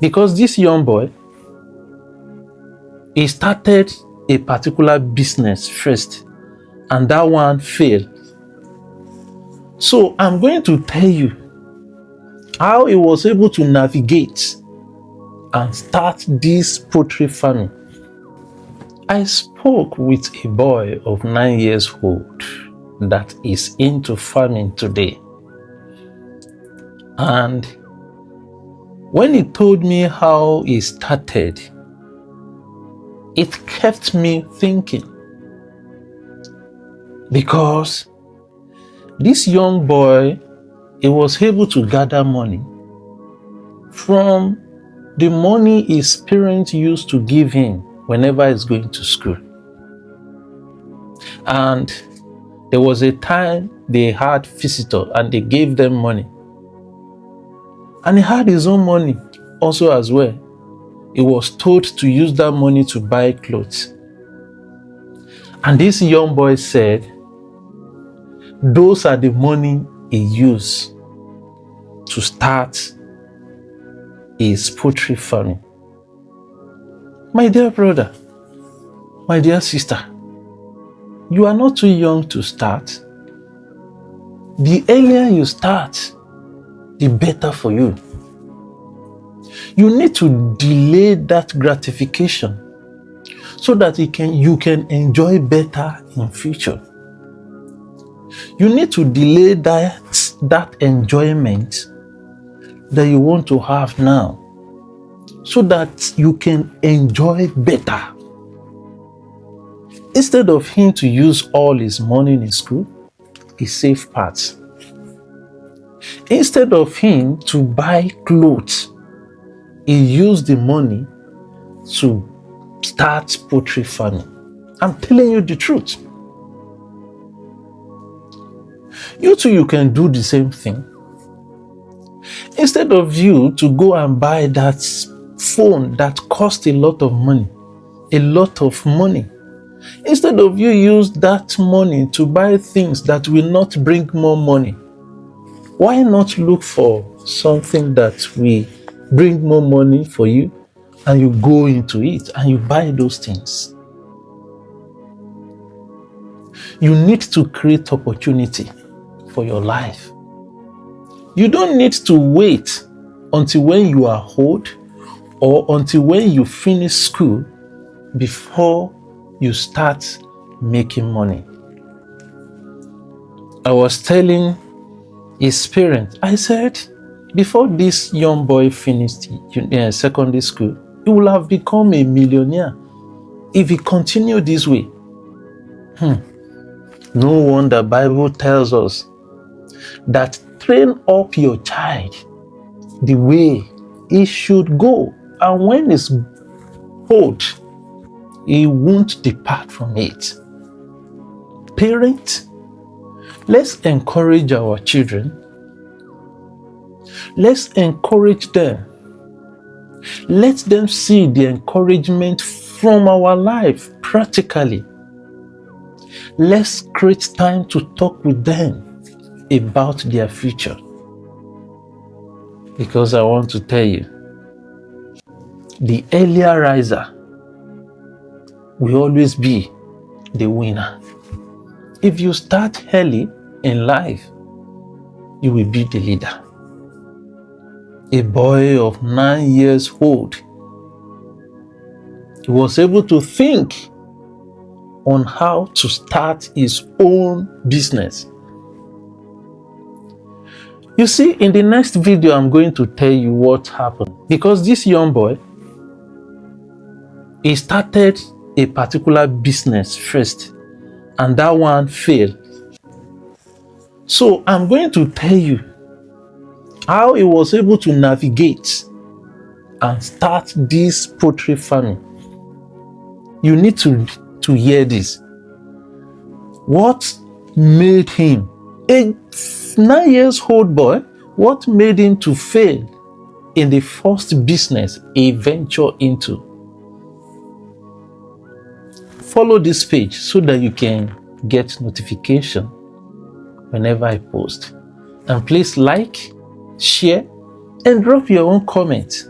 Because this young boy, he started a particular business first, and that one failed. So I'm going to tell you how he was able to navigate and start this poultry farming. I spoke with a boy of 9 years old that is into farming today. And when he told me how he started, it kept me thinking. Because this young boy, he was able to gather money from the money his parents used to give him whenever he's going to school. And there was a time they had visitor and they gave them money. And he had his own money also as well. He was told to use that money to buy clothes. And this young boy said, those are the money he used to start his poultry farming. My dear brother, my dear sister, you are not too young to start. The earlier you start, the better for you. You need to delay that gratification so that you can enjoy better in future. You need to delay that enjoyment that you want to have now so that you can enjoy better. Instead of him to use all his money in school, he saved parts. Instead of him to buy clothes, he used the money to start poultry farming. I'm telling you the truth. You too, you can do the same thing. Instead of you to go and buy that phone that cost a lot of money, instead of you use that money to buy things that will not bring more money, why not look for something that will bring more money for you, and you go into it and you buy those things? You need to create opportunity for your life. You don't need to wait until when you are old or until when you finish school before you start making money. I was telling his parents, I said, before this young boy finished secondary school, he will have become a millionaire if he continued this way. No wonder the Bible tells us that train up your child the way he should go, and when he's old, he won't depart from it. Parents, let's encourage our children. Let's encourage them. Let them see the encouragement from our life practically. Let's create time to talk with them about their future. Because I want to tell you, the earlier riser will always be the winner. If you start early in life, you will be the leader. A boy of 9 years old, he was able to think on how to start his own business. You see, in the next video, I'm going to tell you what happened. Because this young boy, he started a particular business first, and that one failed. So I'm going to tell you how he was able to navigate and start this poultry farming. You need to hear this. What made him, a 9 years old boy, what made him to fail in the first business he ventured into? Follow this page so that you can get notification whenever I post. And please like, share, and drop your own comment.